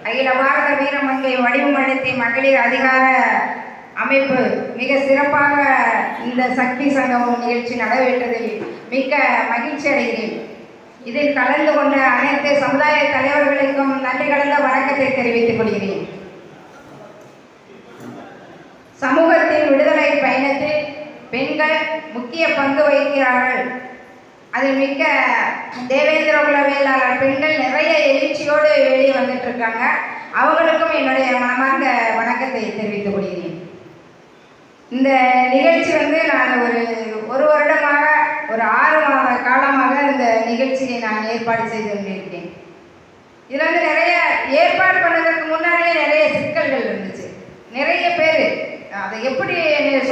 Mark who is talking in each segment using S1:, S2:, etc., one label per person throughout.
S1: அகில பாரத வீரமங்கை வடிவமளித்த மகளிர் அதிகார அமைப்பு மிக சிறப்பாக இந்த சக்தி சங்கமம் நிகழ்ச்சி நடைபெற்றதில் மிக்க மகிழ்ச்சி அடைகிறேன். இதில் கலந்து கொண்ட அனைத்து சமுதாய தலைவர்களுக்கும் நன்றி கலந்த வணக்கத்தை தெரிவித்துக் கொள்கிறேன். சமூகத்தின் விடுதலை பயணத்தில் பெண்கள் முக்கிய பங்கு வகிக்கிறார்கள். அதில் மிக்க தேவேந்திர குல வேளாளர் பெண்கள் நிறைய எழுச்சியோடு வெளியே வந்துட்டு இருக்காங்க. அவங்களுக்கும் என்னுடைய மனமார்ந்த வணக்கத்தை தெரிவித்துக் கொள்கிறேன். இந்த நிகழ்ச்சி நான் ஒரு வருடமாக ஒரு 6 மாத காலமாக இந்த நிகழ்ச்சியை நான் ஏற்பாடு செய்து கொண்டிருக்கிறேன். இதில் நிறைய ஏற்பாடு பண்ணதற்கு முன்னாடியே நிறைய சிக்கல்கள் இருந்துச்சு. நிறைய பேர் அதை எப்படி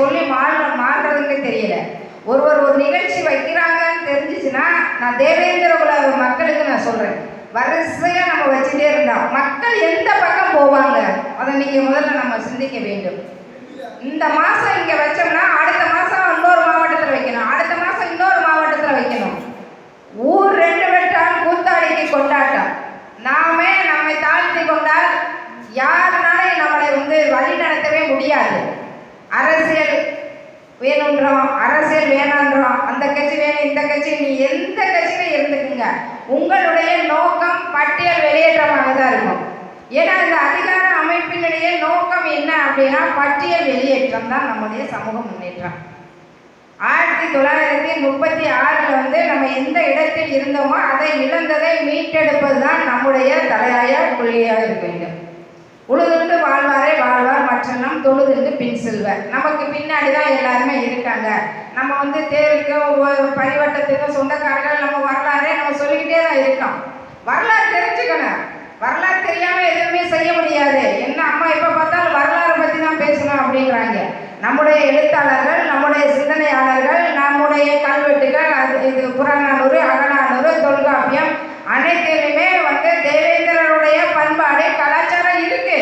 S1: சொல்லி மாறுறதுன்னு தெரியல. ஒரு நிகழ்ச்சி வைக்கிறாங்கன்னு தெரிஞ்சிச்சுன்னா நான் தேவேந்திர குல மக்களுக்கு நான் சொல்கிறேன், வரிசையாக நம்ம வச்சுட்டே இருந்தால் மக்கள் எந்த பக்கம் போவாங்க அதை நீங்கள் முதல்ல நம்ம சிந்திக்க வேண்டும். இந்த மாதம் இங்கே வச்சோம்னா அடுத்த மாதம் இன்னொரு மாவட்டத்தில் வைக்கணும், அடுத்த மாதம் இன்னொரு மாவட்டத்தில் வைக்கணும். ஊர் 2 வெட்டால் கூத்தாடிக்கு கொண்டாட்டம். நாமே நம்மை தாழ்த்தி கொண்டால் யாருனாலும் நம்மளை வழி நடத்தவே முடியாது. அரசியல் வேணுன்றோம், அரசியல் வேணான்றோம், அந்த கட்சி வேணும், இந்த கட்சி, நீ எந்த கட்சியிலும் இருந்துக்குங்க, உங்களுடைய நோக்கம் பட்டியல் வெளியேற்றமாக தான் இருக்கும். ஏன்னா இந்த அதிகார அமைப்பினுடைய நோக்கம் என்ன அப்படின்னா பட்டியல் வெளியேற்றம் தான் நம்முடைய சமூக முன்னேற்றம். 1936 நம்ம எந்த இடத்தில் இருந்தோமோ அதை இழந்ததை மீட்டெடுப்பது தான் நம்முடைய தலையாய கொள்கையாக இருக்க வேண்டும். உழுதுண்டு வாழ்வாரே வாழ்வார் மற்றெல்லாம் தொழுதுண்டு பின் செல்வர். நமக்கு பின்னாடி தான் எல்லாருமே இருக்காங்க. நம்ம தேருக்கும் பரிவட்டத்துக்கும் சொந்தக்காரர்கள் நம்ம வரலாறே நம்ம சொல்லிக்கிட்டே தான் இருக்கோம். வரலாறு தெரிஞ்சுக்கணும். வரலாறு தெரியாமல் எதுவுமே செய்ய முடியாது. என்ன அம்மா எப்போ பார்த்தாலும் வரலாறு பற்றி தான் பேசணும் அப்படிங்கிறாங்க. நம்முடைய எழுத்தாளர்கள், நம்முடைய சிந்தனையாளர்கள், நம்முடைய கல்வெட்டுகள், இது புறநானூறு, அகநானூறு, தொல்காப்பியம் அனைத்திலுமே தேவேந்திரருடைய பண்பாடு கலாச்சாரம் இருக்கு.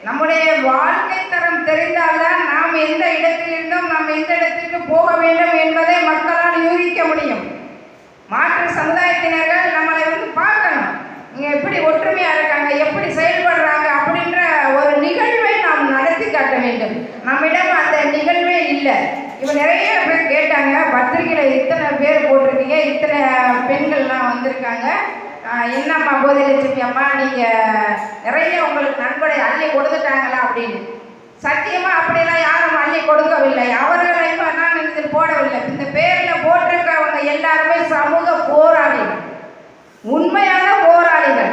S1: நம்முடைய வாழ்க்கை தரம் தெரிந்தால்தான் நாம் எந்த இடத்தில் இருந்தோம், நாம் எந்த இடத்திற்கு போக வேண்டும் என்பதை மக்களால் யூகிக்க முடியும். மாற்று சமுதாயத்தினர்கள் நம்மளை பார்க்கணும், இங்கே எப்படி ஒற்றுமையாக இருக்காங்க, எப்படி செயல்படுறாங்க அப்படின்ற ஒரு நிகழ்வை நாம் நடத்தி காட்ட வேண்டும். நம்மிடம் அந்த நிகழ்வே இல்லை. இப்போ நிறைய பேர் கேட்டாங்க, பத்திரிகையில் இத்தனை பேர் போட்டிருக்கீங்க, இத்தனை பெண்கள்லாம் வந்திருக்காங்க, என்னம்மா போதிலட்சுமி அம்மா நீங்கள் நிறைய உங்களுக்கு நண்பரை அள்ளி கொடுத்துட்டாங்களா அப்படின்னு. சத்தியமாக அப்படிலாம் யாரும் அள்ளி கொடுக்கவில்லை. அவர்களை இப்போ நான் இதில் போடவில்லை. இந்த பேரில் போட்டிருக்கவங்க எல்லாருமே சமூக போராளிகள், உண்மையான போராளிகள்.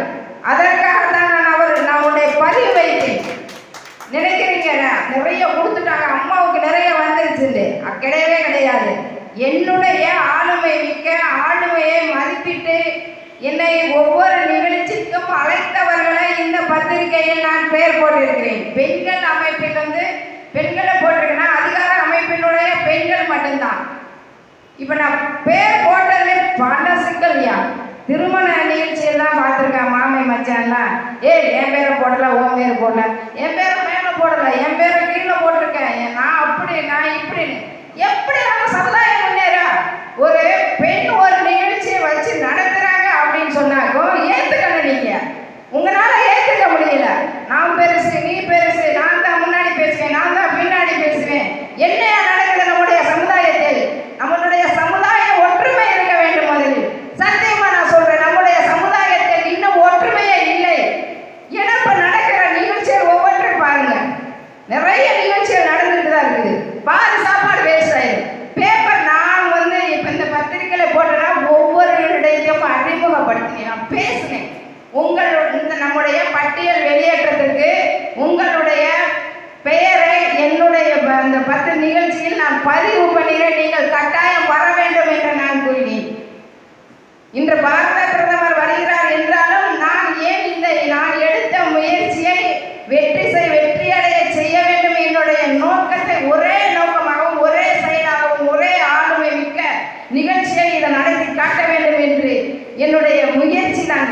S1: அதற்காகத்தான் நான் நம்முடைய பதிவு வைத்தேன். நினைக்கிறீங்க நிறைய கொடுத்துட்டாங்க, அம்மாவுக்கு நிறைய வந்துருச்சுண்டு, கிடையவே கிடையாது. என்னுடைய ஆளுமை மிக்க ஆளுமையை மதிப்பிட்டு என்னை ஒவ்வொரு நிகழ்ச்சிக்கும் அழைத்தவர்களை இந்த பத்திரிகையில் நான் பெயர் போட்டிருக்கிறேன். பெண்கள் அமைப்பில் பெண்களை போட்டிருக்கேன்னா அதிகார அமைப்பினுடைய பெண்கள் மட்டும்தான். இப்போ நான் பேர் போட்டதுல பல சிக்கல்யா. திருமண நிகழ்ச்சியெல்லாம் பார்த்துருக்கேன், மாமை மச்சான்லாம், என் பேரை போடல, உன் பேரை போடல, என் பேரை மேலே போடல, என் பேரை கீழே போட்டிருக்கேன், நான் அப்படி நான் இப்படி. எப்படி நம்ம சமுதாயம் முன்னேறா? ஒரு பெண் ஒரு நிகழ்ச்சியை வச்சு நடத்துறாங்க அப்படின்னு சொன்னாக்கோ ஏற்றுக்கணும். நீங்கள் உங்களால் ஏற்றுக்க முடியல. நான் பெருசு, நீ பெருசு, நான் தான் முன்னாடி பேசுவேன், நான் தான் பின்னாடி பேசுவேன். என்னையா நடக்குது நம்முடைய சமுதாயத்தில்? நம்மளுடைய சமுதாய ஒற்றுமை இருக்க வேண்டும். முதலில் சத்தியமா நான் சொல்றேன், நம்முடைய சமுதாயத்தில் இன்னும் ஒற்றுமையே இல்லை. ஏன்னா இப்ப நடக்கிற நிகழ்ச்சிகள் ஒவ்வொன்றையும் பாருங்க, நிறைய நிகழ்ச்சிகள் நடந்துட்டு தான் இருக்குது. பாதி சாப்பாடு வேஸ்ட் ஆயிடும். பேப்பர் நான் இப்ப இந்த பத்திரிகையில போட்டேன்னா ஒவ்வொரு இடத்தையும் அறிமுகப்படுத்தினேன், நான் பேசினேன். நம்முடைய பட்டியல் வெளியேற்றத்திற்கு உங்களுடைய பெயரை என்னுடைய அந்த 10 நிகழ்ச்சியில் நான் பதிவு பண்ணுகிறேன். நீங்கள் கட்டாயம் வர வேண்டும் என்று நான் கூறினேன். இன்று பாரத பிரதமர் வருகிறார் என்றாலும் நான் எடுத்த முயற்சியை வெற்றியடைய செய்ய வேண்டும். என்னுடைய நோக்கத்தை ஒரே நோக்கமாகவும் ஒரே செயலாகவும் ஒரே ஆளுமை மிக்க நிகழ்ச்சியை இதை நடத்தி காட்ட வேண்டும் என்று என்னுடைய முயற்சி தான்.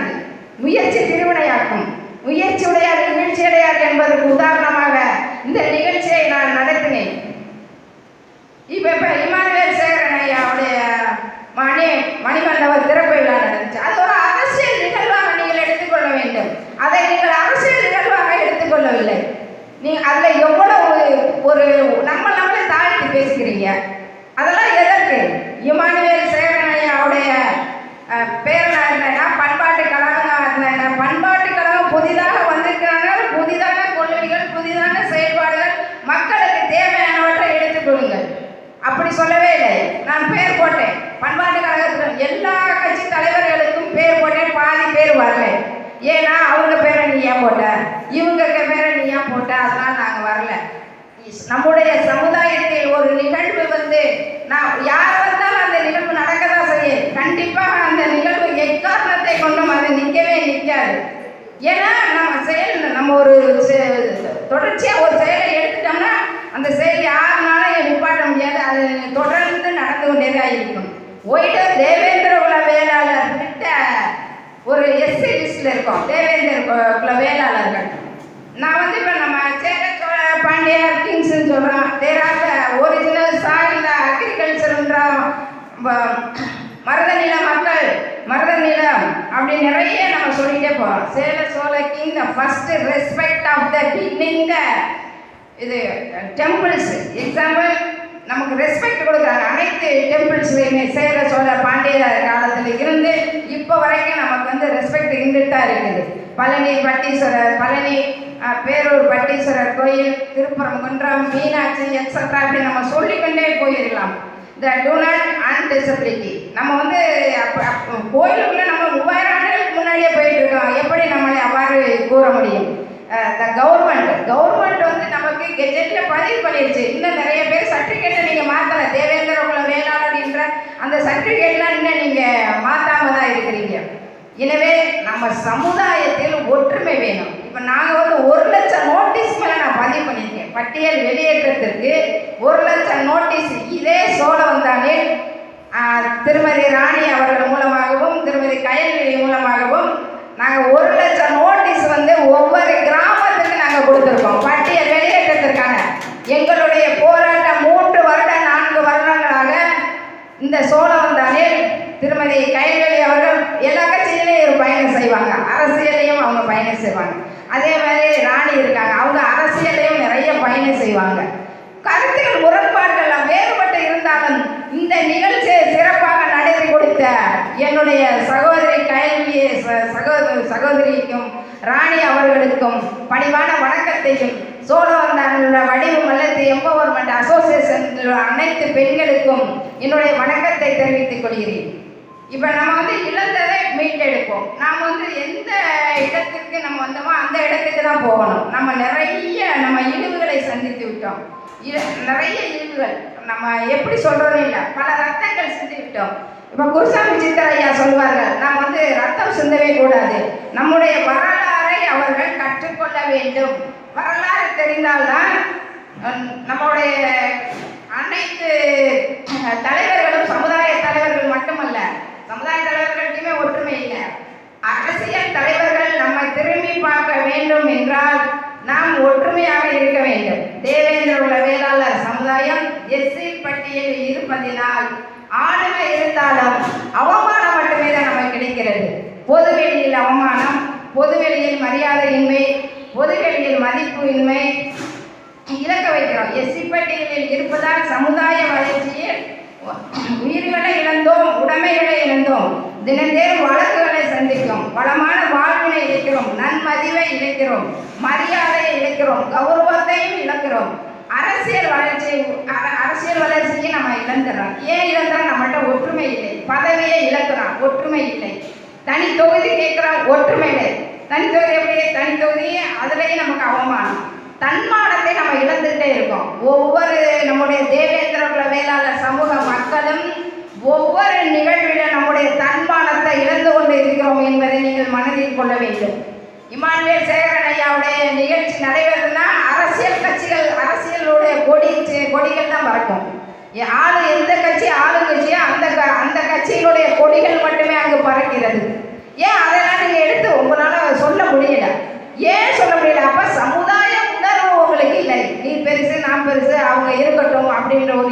S1: முயற்சி திருவினையாக்கும். முயற்சி உடையார் நிகழ்ச்சி அடையார் என்பதற்கு உதாரணமாக இந்த நிகழ்ச்சியை நான் நடத்தினேன். இப்ப இமானுவேல் சேகரன் ஐயாவுடைய மணிமண்டப திறப்பு விழா நடந்துச்சு. அது ஒரு அரசியல் நிகழ்வாக நீங்கள் எடுத்துக்கொள்ள வேண்டும். அதை நீங்கள் அரசியல் நீங்கள் அதில் எவ்வளோ ஒரு நம்மளே தாழ்த்தி பேசிக்கிறீங்க. அதெல்லாம் எதற்கு? இமானுவேல் சேகரனையாவுடைய பேரனாக இருந்தேன்னா, பண்பாட்டு கழகமாக இருந்தேன்னா, பண்பாட்டு கழகம் புதிதாக வந்திருக்கிறாங்க, புதிதான கொள்கைகள், புதிதான செயல்பாடுகள், மக்களுக்கு தேவையானவற்றை எடுத்துக் கொடுங்கள். அப்படி சொல்லவே இல்லை. நான் பேர் போட்டேன் பண்பாட்டு கழகத்தில் எல்லா கட்சி தலைவர்களுக்கும் பேர் போட்டேன். பாதி பேர் வரல. ஏன்னா அவங்க பேரை நீ ஏன் போட்ட, இவங்க பேரை நீ ஏன் போட்ட, அதனால நாங்கள் வரல. நம்முடைய சமுதாயத்தில் ஒரு நிகழ்வு நான் யார் வந்தாலும் அந்த நிகழ்வு நடக்கதான் செய்யும். கண்டிப்பாக அந்த நிகழ்வு எக்காரணத்தை கொண்டும் அது நிற்கவே நிற்காது. ஏன்னா நம்ம ஒரு தொடர்ச்சியாக ஒரு செயலை எடுத்துட்டோம்னா அந்த செயல் யாருனாலும் நிப்பாட்ட முடியாது. அது தொடர்ந்து நடந்து கொண்டேதான் இருக்கும். ஒய்டோ தேவேந்திர குல வேளாளர் கிட்ட ஒரு எஸ்சி லிஸ்ட்ல இருக்கோம் தேவேந்திர குல வேளாளர்கள். நான் இப்போ நம்ம சேர சோழ பாண்டியர் கிங்ஸ்ன்னு சொல்கிறோம். There are the original soil அக்ரிகல்ச்சர்ன்ற மருத நில மக்கள், மருத நிலம் அப்படி நிறைய நம்ம சொல்லிட்டே போகிறோம். Chera Chola king the first respect of the beginning the இது டெம்பிள்ஸ் எக்ஸாம்பிள் நமக்கு ரெஸ்பெக்ட் கொடுக்குறாங்க. அனைத்து டெம்பிள்ஸ்லையுமே சேர சோழ பாண்டிய காலத்தில் இருந்து இப்போ வரைக்கும் நமக்கு ரெஸ்பெக்ட் இருந்துட்டு தான் இருக்குது. பழனி பட்டீஸ்வரர், பழனி பேரூர் பட்டீஸ்வரர் கோயில், திருப்பரங்குன்றம், மீனாட்சி எக்ஸட்ரா அப்படி நம்ம சொல்லிக்கொண்டே போயிடலாம். த டூ நாட் அன்டிசபிலிட்டி நம்ம கோயிலுக்குள்ள நம்ம 3000 ஆண்டுகளுக்கு முன்னாடியே போயிட்டு இருக்கோம். எப்படி நம்மளை அவ்வாறு கூற முடியும்? த கவர்மெண்ட் நமக்கு கெஜெட்டில் பதிவு பண்ணிடுச்சு. இன்னும் நிறைய பேர் சர்டிஃபிகேட்டை நீங்கள் மாற்றலை. தேவேந்திர குல வேளாளர் என்ற அந்த சர்டிஃபிகேட்லாம் இன்னும் நீங்கள் மாற்றாம தான் இருக்கிறீங்க. எனவே நம்ம சமுதாயத்தில் ஒற்றுமை வேணும். இப்போ நாங்கள் 1 லட்சம் நோட்டீஸ் மேலே நான் பதிவு பண்ணியிருக்கேன். பட்டியல் வெளியேற்றத்திற்கு 1 லட்சம் நோட்டீஸ் இதே சோழவந்தானில் திருமதி ராணி அவர்கள் மூலமாகவும் திருமதி கயல்விழி மூலமாகவும் நாங்கள் 1 லட்சம் நோட்டீஸ் ஒவ்வொரு கிராமத்துக்கு நாங்கள் கொடுத்துருக்கோம். பட்டியல் வெளியேற்றத்திற்கான எங்களுடைய போராட்டம் 3 வருட 4 வருடங்களாக இந்த சோழவந்தானில் திருமதி கயல்விழி அவர்கள் எல்லா கட்சியிலையும் ஒரு பயணம் செய்வாங்க, அரசியலையும் அவங்க பயணம் செய்வாங்க. அதே மாதிரி ராணி இருக்காங்க, அவங்க அரசியலையும் நிறைய பயணம் செய்வாங்க. கருத்துக்கள் முரண்பாடுகள் வேறுபட்டு இருந்தாலும் இந்த நிகழ்ச்சியை சிறப்பாக நடத்தி கொடுத்த என்னுடைய சகோதரி கயல்விழி சகோதரிக்கும் ராணி அவர்களுக்கும் பணிவான வணக்கத்தையும் சோழவந்தானில் வடிவு மல்லத்தி எம்பவர்மெண்ட் அசோசியேஷன் அனைத்து பெண்களுக்கும் என்னுடைய வணக்கத்தை தெரிவித்துக் கொள்கிறேன். இப்போ நம்ம இழந்ததை மீட்டெடுப்போம். நாம் எந்த இடத்துக்கு நம்ம வந்தோமோ அந்த இடத்துக்கு தான் போகணும். நம்ம இழிவுகளை சந்தித்து விட்டோம். நிறைய இழிவுகள் நம்ம எப்படி சொல்கிறதும் இல்லை. பல ரத்தங்கள் சிந்தி விட்டோம். இப்போ குருசாமி சித்தரையா சொல்வார்கள், நாம் ரத்தம் சிந்தவே கூடாது. நம்முடைய வரலாறை அவர்கள் கற்றுக்கொள்ள வேண்டும். வரலாறு தெரிந்தால்தான் நம்முடைய அனைத்து தலைவர்களும் சமுதாய தலைவர்கள் மட்டுமல்ல, சமுதாய தலைவர்களுக்குமே ஒற்றுமை இல்லை. அரசியல் தலைவர்கள் நம்மை திரும்பி பார்க்க வேண்டும் என்றால் நாம் ஒற்றுமையாக இருக்க வேண்டும். தேவேந்திர குல வேளாளர் சமுதாயம் எஸ்சி பட்டியலில் இருப்பதினால் ஆளுமை இருந்தாலும் அவமானம் மட்டுமே தான் நமக்கு கிடைக்கிறது. பொதுவெளியில் அவமானம், பொதுவெளியில் மரியாதையின்மை, பொதுவெளியில் மதிப்பு இன்மை இழக்க வைக்கிறோம். எஸ்சி பட்டியலில் இருப்பதால் சமுதாய வளர்ச்சியில் உயிர்களை இழந்தோம், உடைமைகளை இழந்தோம், தினந்தேறும் வழக்குகளை சந்திக்கிறோம், வளமான வாழ்வினை இழக்கிறோம், நன்மதிவை இழக்கிறோம், மரியாதையை இழக்கிறோம், கௌரவத்தையும் இழக்கிறோம். அரசியல் வளர்ச்சியை நம்ம இழந்துடுறோம். ஏன் இழந்துறோம்? நம்மகிட்ட ஒற்றுமை இல்லை. பதவியை இழக்கிறோம், ஒற்றுமை இல்லை. தனி தொகுதி கேட்குறோம், ஒற்றுமை இல்லை. தனி தொகுதி எப்படி? தனி தொகுதி அதுலேயும் நமக்கு அவமானம். தன்மானத்தை நம்ம இழந்துகிட்டே இருக்கோம். ஒவ்வொரு நம்முடைய தேவேந்திர குல வேளாளர் சமூக மக்களும் ஒவ்வொரு நிகழ்விலும் நம்முடைய தன்மானத்தை இழந்து கொண்டு இருக்கிறோம் என்பதை நீங்கள் மனதில் கொள்ள வேண்டும். இமானுவேல் சேகரன் ஐயாவுடைய நிகழ்ச்சி நடைபெறுதுன்னா அரசியல் கட்சிகள், அரசியலுடைய கொடிகள் தான் பறக்கும். எந்த கட்சி ஆளுங்கட்சியோ அந்த கட்சியினுடைய கொடிகள் மட்டுமே அங்கு பறக்கிறது. ஏன் அதெல்லாம் நீங்கள் எடுத்து உங்களால் சொல்ல முடியல? ஏன் சொல்ல முடியல? அப்போ சமுதாய உணர்வு உங்களுக்கு இல்லை. நீ பெருசு நான் பெருசு அவங்க இருக்கட்டும் அப்படின்ற ஒரு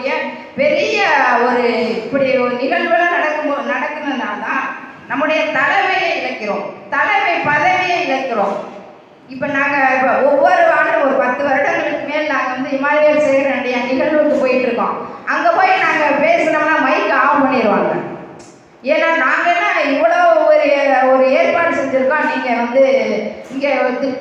S1: பெரிய ஒரு இப்படி ஒரு நிகழ்வுலாம் நடக்கணும்னா தான் நம்முடைய தலைமையை இழக்கிறோம், தலைமை பதவியை இழக்கிறோம். இப்போ நாங்கள் ஒவ்வொரு ஆண்டும் ஒரு 10 வருட வந்து இமானுவேல் சேகரனுடைய நிகழ்வுக்கு போயிட்டு இருக்கோம். அங்கே போய் நாங்கள் பேசுனோம்னா மைக் ஆஃப் பண்ணிடுவாங்க. ஏன்னா நாங்கள் என்ன இவ்வளோ ஒரு ஏற்பாடு செஞ்சுருக்கோம், நீங்கள் வந்து இங்கே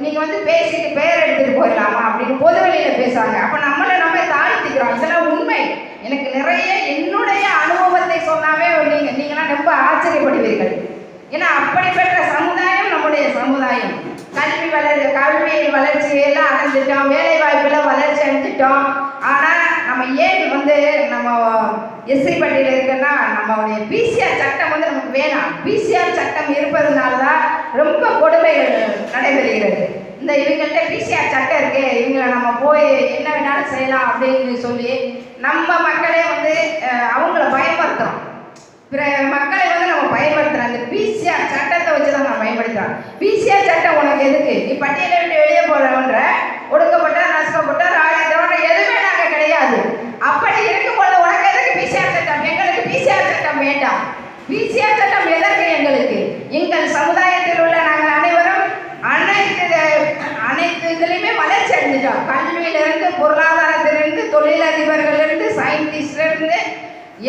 S1: நீங்கள் வந்து பேசிட்டு பெயர் எடுத்துகிட்டு போயிடலாமா அப்படின்னு பொதுவெளியில் பேசுவாங்க. அப்போ நம்மளை நம்ம தாழ்த்திக்கிறோம். இதெல்லாம் உண்மை. எனக்கு நிறைய என்னுடைய அனுபவத்தை சொன்னாவே நீங்களாம் ரொம்ப ஆச்சரியப்படுவீர்கள். ஏன்னா அப்படிப்பட்ட சமுதாயம் நம்முடைய சமுதாயம். கல்வியில் வளர்ச்சியெல்லாம் அடைஞ்சிட்டோம், வேலை வாய்ப்பில் வளர்ச்சி அடைஞ்சிட்டோம். ஆனால் நம்ம ஏன் வந்து நம்ம எஸ்சி பட்டியலில் இருக்குன்னா நம்மளுடைய பிசிஆர் சட்டம் வந்து நமக்கு வேணாம். பிசிஆர் சட்டம் இருப்பதுனால தான் ரொம்ப கொடுமைகள் நடைபெறுகிறது. இந்த இவங்கள்ட்ட பிசிஆர் சட்டம் இருக்கு, இவங்களை நம்ம போய் என்ன வேணாலும் செய்யலாம் அப்படின்னு சொல்லி நம்ம மக்களே வந்து அவங்கள பயன்படுத்துகிறோம். பிற மக்களை வந்து நம்ம பயன்படுத்துகிறோம். அந்த பிசிஆர் சட்டத்தை வச்சு தான் நம்ம பயன்படுத்துகிறோம். பிசிஆர் சட்டம் உனக்கு எதுக்கு? நீ பட்டியலை விட்டு வெளியே போகிறவன்ற ஒடுக்கப்பட்ட நசுக்கப்பட்ட ராஜ்யத்தோட எதுவுமே நாங்கள் கிடையாது. அப்படி இருக்கும்போது உனக்கு எதுக்கு பிசிஆர் சட்டம்? எங்களுக்கு பிசிஆர் சட்டம் வேண்டாம். பிசிஆர் சட்டம் எதற்கு எங்களுக்கு? எங்கள் சமுதாயத்தில் உள்ள நாங்கள் அனைவரும் அனைத்து இதுலையுமே வளர்ச்சி அடைஞ்சிட்டோம். கல்வியிலிருந்து, பொருளாதாரத்திலிருந்து, தொழிலதிபர்களிலிருந்து, சயின்டிஸ்ட்லேருந்து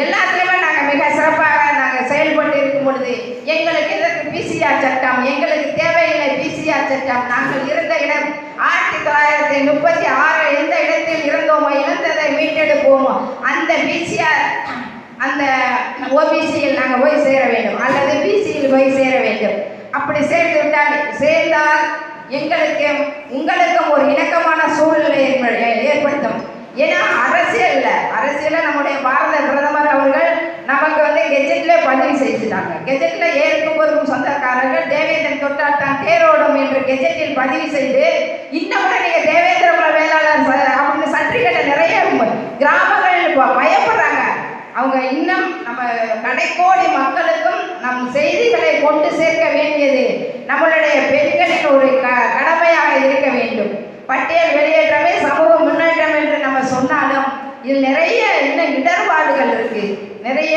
S1: எல்லாத்துலேயுமே நாங்கள் மிக சிறப்பாக நாங்கள் செயல்பட்டு இருக்கும் பொழுது எங்களுக்கு எதற்கு பிசிஆர் சட்டம்? எங்களுக்கு தேவையில்லை பிசிஆர் சட்டம். நாங்கள் இருந்த இடம் 1936 எந்த இடத்தில் இருந்தோமோ, இழந்ததை மீட்டெடுப்போமோ அந்த பிசிஆர் அந்த ஓபிசியில் நாங்கள் போய் சேர வேண்டும், அல்லது பிசியில் போய் சேர வேண்டும். அப்படி சேர்ந்தால் உங்களுக்கும் ஒரு இணக்கமான சூழ்நிலை ஏற்படுத்தும். ஏன்னா அரசியலில் நம்முடைய பாரத பிரதமர் அவர்கள் நமக்கு வந்து கெஜெட்ல பதிவு செய்துட்டாங்க. கெஜெட்ல ஏற்கும் பொறுக்கும் சொந்தக்காரர்கள் தேவேந்திரன் தொட்டால் தான் தேரோடும் என்று கெஜெட்டில் பதிவு செய்து இன்னும் கூட நீங்கள் தேவேந்திர குல வேளாளர் அப்படின்னு சர்டிஃபிகேட்டை நிறைய கிராமங்கள் பயப்படுறாங்க. அவங்க இன்னும் நம்ம கடைக்கோடி மக்களுக்கும் நம் செய்திகளை கொண்டு சேர்க்க வேண்டியது நம்மளுடைய பெண்களின் ஒரு கடமையாக இருக்க வேண்டும். பட்டியல் வெளியேற்றமே சமூக முன்னேற்றம் என்று நம்ம சொன்னாலும் இதில் நிறைய இன்னும் இடர்பாடுகள் இருக்கு. நிறைய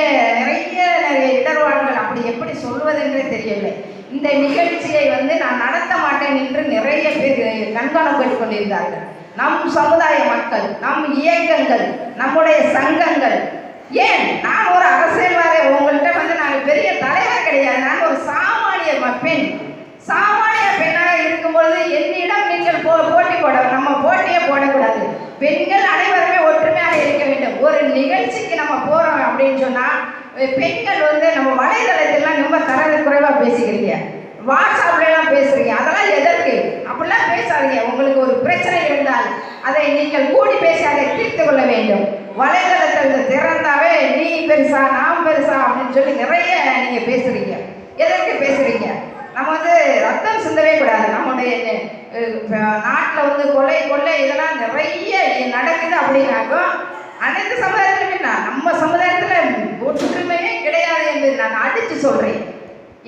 S1: இடர்பாடுகள். அப்படி எப்படி சொல்வதென்றே தெரியவில்லை. இந்த நிகழ்ச்சியை வந்து நான் நடத்த மாட்டேன் என்று நிறைய பேர் கண்காணப்பட்டு கொண்டிருந்தார்கள். நம் சமுதாய மக்கள், நம் இயக்கங்கள், நம்முடைய சங்கங்கள். ஏன் நான் ஒரு அரசியல்வாதி, உங்கள்கிட்ட வந்து நான் பெரிய தலைவர் கிடையாது. நான் ஒரு சாமானிய பெண். சாமானிய பெண்ணாக இருக்கும்பொழுது என்னிடம் நீங்கள் போட்டி போட, நம்ம போட்டியே போடக்கூடாது. பெண்கள் அனைவருமே ஒற்றுமையாக இருக்க வேண்டும். ஒரு நிகழ்ச்சிக்கு நம்ம போகிறோம் அப்படின்னு சொன்னால் பெண்கள் வந்து நம்ம வலைதளத்திலாம் ரொம்ப தரக்குறைவாக பேசிக்கிறீங்க, வாட்ஸ்அப்லாம் பேசுகிறீங்க. அதெல்லாம் எதற்கு? அப்படிலாம் பேசாதீங்க. உங்களுக்கு ஒரு பிரச்சனை இருந்தால் அதை நீங்கள் கூடி பேசி அதை தீர்த்து கொள்ள வேண்டும். வலைதளத்தில் திறந்தாவே நீ பெருசா நான் பெருசா அப்படின்னு சொல்லி நிறைய நீங்கள் பேசுகிறீங்க. எதற்கு பேசுகிறீங்க? நம்ம வந்து ரத்தம் சிந்தவே கூடாது. நம்முடைய நாட்டில் வந்து கொள்ளை இதெல்லாம் நிறைய நடக்குது. அப்படின்னாக்கோ அனைத்து சமுதாயத்திலுமே நம்ம சமுதாயத்தில் ஒற்றுமையே கிடையாது என்று நான் அடித்து சொல்கிறேன்.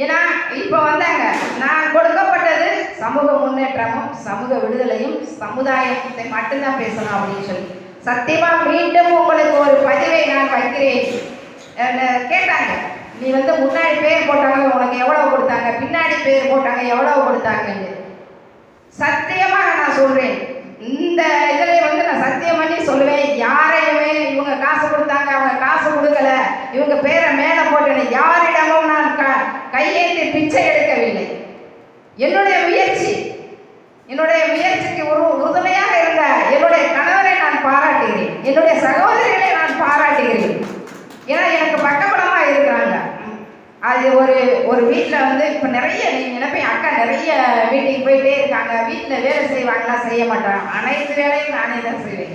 S1: ஏன்னா இப்போ வந்தாங்க, நான் கொடுக்கப்பட்டது சமூக முன்னேற்றமும் சமூக விடுதலையும் சமுதாயத்தை மட்டும்தான் பேசணும் அப்படின்னு சொல்லி சத்தியமாக மீண்டும் உங்களுக்கு ஒரு பதிவை நான் வைக்கிறேன். கேட்டாங்க, நீ வந்து முன்னாடி பேர் போட்டாங்க உனக்கு எவ்வளவு கொடுத்தாங்க, பின்னாடி பேர் போட்டாங்க எவ்வளவு கொடுத்தாங்கன்னு. சத்தியமாக நான் சொல்கிறேன், இந்த இதில் வந்து நான் சத்தியம் பண்ணி சொல்லுவேன், யாரையுமே இவங்க காசு கொடுத்தாங்க அவங்க காசு கொடுக்கல இவங்க பேரை மேலே போட்டேன் யாரிடமும் நான் கையேந்தி பிச்சை எடுக்கவில்லை. என்னுடைய முயற்சிக்கு உறுதுணையாக இருந்த என்னுடைய கணவரை நான் பாராட்டுகிறேன், என்னுடைய சகோதரிகளை நான் பாராட்டுகிறேன். ஏன்னா எனக்கு பக்கபலமாக இருக்கிறாங்க. அது ஒரு வீட்டில் வந்து இப்போ நிறைய நீங்கள் நினைப்பேன், அக்கா நிறைய வீட்டுக்கு போயிட்டே இருக்காங்க, வீட்டில் வேலை செய்வாங்களா, செய்ய மாட்டாங்க. அனைத்து வேலையும் நானே தான் செய்வேன்.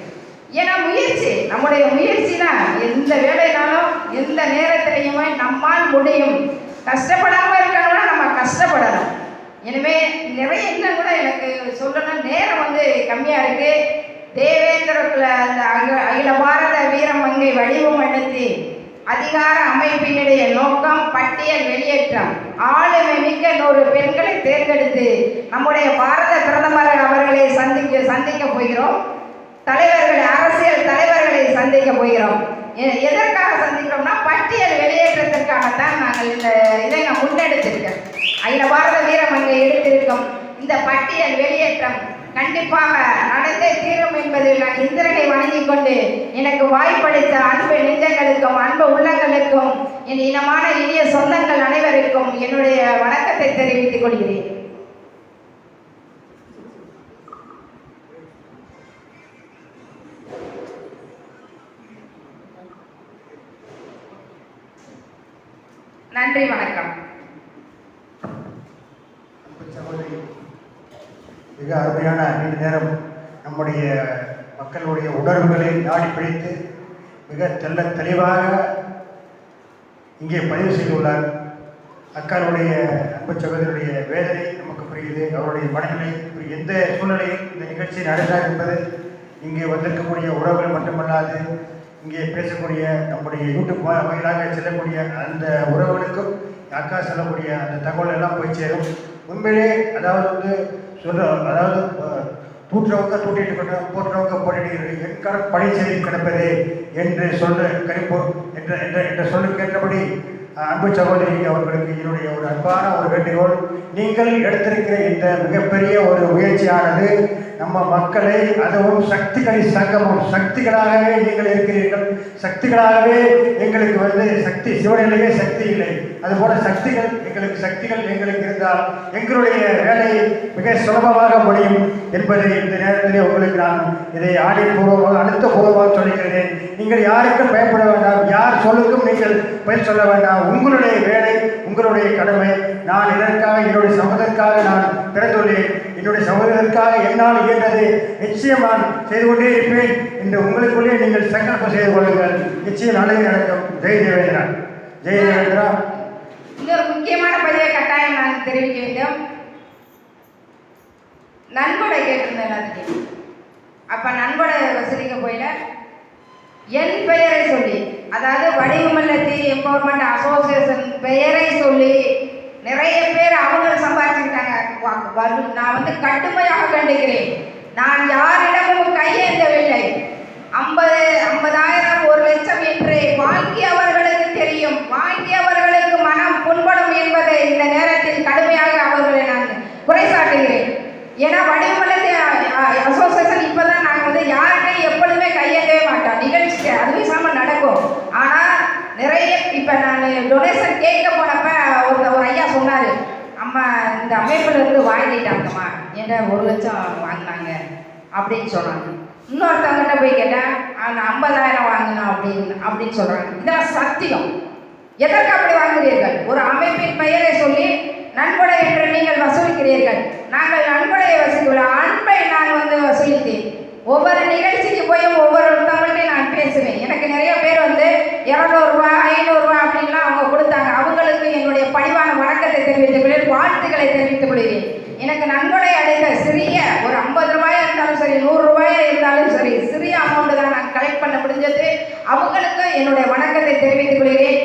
S1: ஏன்னா நம்முடைய முயற்சி தான் எந்த வேலைனாலும் எந்த நேரத்திலையுமே நம்மால் முடியும். கஷ்டப்படாமல் இருக்கணும்னா நம்ம கஷ்டப்படணும். எனவே நிறைய இன்னும் கூட எனக்கு சொல்லணும், நேரம் வந்து கம்மியாக இருக்குது. தேவேந்திர அந்த அகில பாரத வீரமங்கை வடிவம் எடுத்து அதிகார அமைப்பினுடைய நோக்கம் பட்டியல் வெளியேற்றம். ஆளுமை மிக்க 100 பெண்களை தேர்ந்தெடுத்து நம்முடைய பாரத பிரதமர் அவர்களை சந்திக்க போகிறோம். அரசியல் தலைவர்களை சந்திக்க போகிறோம். எதற்காக சந்திக்கிறோம்னா பட்டியல் வெளியேற்றத்திற்காகத்தான் நாங்கள் இதை நான் முன்னெடுத்திருக்கேன். அகில பாரத வீரமங்கை எடுத்திருக்கோம். இந்த பட்டியல் வெளியேற்றம் கண்டிப்பாக நடந்தே தீரும் என்பதில் நான் இந்திரனை வணங்கிக் கொண்டு எனக்கு வாய்ப்பளித்த அன்பு நெஞ்சங்களுக்கும் அன்பு உள்ளங்களுக்கும் என் இனமான இனிய சொந்தங்கள் அனைவருக்கும் என்னுடைய வணக்கத்தை தெரிவித்துக் கொள்கிறேன். நன்றி, வணக்கம்.
S2: மிக அருமையான நீண்ட நேரம் நம்முடைய மக்களுடைய உணர்வுகளை நாடி பிடித்து மிக தெளிவாக இங்கே பதிவு செய்துள்ளார். அக்காளுடைய அன்பு சகோதரருடைய வேதனை நமக்கு புரியுது. அவருடைய மனநிலை எந்த சூழ்நிலையில் இந்த நிகழ்ச்சி நடந்தார் என்பது இங்கே வந்திருக்கக்கூடிய உறவுகள் மட்டுமல்லாது இங்கே பேசக்கூடிய நம்முடைய யூடியூப் வாயிலாக செல்லக்கூடிய அந்த உறவுகளுக்கும் அக்கா சொல்லக்கூடிய அந்த தகவல் எல்லாம் போய் சேரும். உண்மையிலே அதாவது அதாவது தூற்றவங்க தூட்டிட்டு போற்றவங்க போட்டிட்டு என்கர பணி செய்து கிடப்பதே என்று சொல்ல கணிப்போம் என்ற சொல்லுக்கேற்றபடி அன்பு சகோதரி அவர்களுக்கு என்னுடைய ஒரு அன்பான ஒரு வேண்டுகோள். நீங்கள் எடுத்திருக்கிற இந்த மிகப்பெரிய ஒரு முயற்சியானது நம்ம மக்களை, அதுவும் சக்திகளை சங்கமும் சக்திகளாகவே நீங்கள் இருக்கிறீர்கள். சக்திகளாகவே எங்களுக்கு சக்தி சிவனிலேயே சக்தி இல்லை. அதுபோல சக்திகள் எங்களுக்கு இருந்தால் எங்களுடைய வேலை மிக சுலபமாக முடியும் என்பதை இந்த நேரத்திலே உங்களுக்கு நான் இதை ஆணைப்பூர்வமாக அழுத்தப்பூர்வமாக சொல்லிக்கிறேன். நீங்கள் யாருக்கும் பயப்பட வேண்டாம், யார் சொல்லுக்கும் நீங்கள் பயன் சொல்ல வேண்டாம். உங்களுடைய வேலை, உங்களுடைய கடமை. நான் இதற்காக என்னுடைய சமூகத்திற்காக நான் பிறந்துள்ளேன். என்னுடைய சகோதரருக்காக என்னால் இயன்றது நிச்சயம் நான் செய்து கொண்டே இருப்பேன் என்று உங்களுக்குள்ளே நீங்கள் சங்கல்பம் செய்து கொள்ளுங்கள். நிச்சயம் நல்லது நடக்கும். ஜெய் தேவேந்திரா. ஜெய் தேவேந்திரா.
S1: இன்னொரு முக்கியமான பதிவை கட்டாயம் நான் தெரிவிக்க வேண்டும். நன்கொடை கேட்டிருந்தேன் அதுக்கு. அப்போ நன்கொடை வசூலிக்க போயில என் பெயரை சொல்லி, அதாவது வடிவமல்லத்தி எம்பவர்மெண்ட் அசோசியேஷன் பெயரை சொல்லி நிறைய பேர் அவங்க சம்பாதிச்சுக்கிட்டாங்க. நான் கடுமையாக கண்டிக்கிறேன். நான் யாரிடமும் கையேந்தவில்லை. 50,000 1,00,000 என்று வாங்கியவர்களுக்கு தெரியும். வாங்கியவர்களுக்கு மனம் புண்படும் என்பதை இந்த நேரத்தில் கடுமையாக அவர்களை நான் குறைசாட்டுகிறேன். ஏன்னா வடிவமல்லத்தி அசோசியேஷன் இப்போதான் நாங்கள் யார்கிட்டையும் எப்பொழுதுமே கையேந்தவே மாட்டோம். நிகழ்ச்சிக்கு அது பேசாமல் நடக்கும். ஆனால் நிறைய இப்போ நான் டொனேஷன் கேட்க போனப்ப ஒரு ஐயா சொன்னார், அம்மா இந்த அமைப்பிலிருந்து வாங்கிட்டாங்கம்மா, ஏன்னா 1,00,000 வாங்கினாங்க அப்படின்னு சொன்னாங்க. இன்னொருத்தவங்கிட்ட போய் கேட்டேன், நான் 50,000 வாங்கினோம் அப்படின்னு சொல்கிறாங்க. இதான் சத்தியம். எதற்கு அப்படி வாங்குகிறீர்கள்? ஒரு அமைப்பின் பெயரை சொல்லி நன்கொடை என்று நீங்கள் வசூலிக்கிறீர்கள். நாங்கள் நன்கொடையை வசூலிக்கல, அன்பை நான் வசூலித்தேன். ஒவ்வொரு நிகழ்ச்சிக்கு போய் ஒவ்வொருத்தவங்கள்ட்டையும் நான் பேசுவேன். எனக்கு நிறைய பேர் 200 ரூபா 500 ரூபா அப்படின்லாம் அவங்க கொடுத்தாங்க. அவங்களுக்கு என்னுடைய பணிவான வணக்கத்தை தெரிவித்துக் கொள்கிறேன், வாழ்த்துக்களை தெரிவித்துக் கொள்கிறேன். எனக்கு நன்கொடை அளித்த சிறிய ஒரு 50 ரூபாயா இருந்தாலும் சரி, 100 ரூபாயா இருந்தாலும் சரி, சிறிய அமௌண்ட்டு தான் நான் கலெக்ட் பண்ண முடிஞ்சது. அவங்களுக்கு என்னுடைய வணக்கத்தை தெரிவித்துக் கொள்கிறேன்.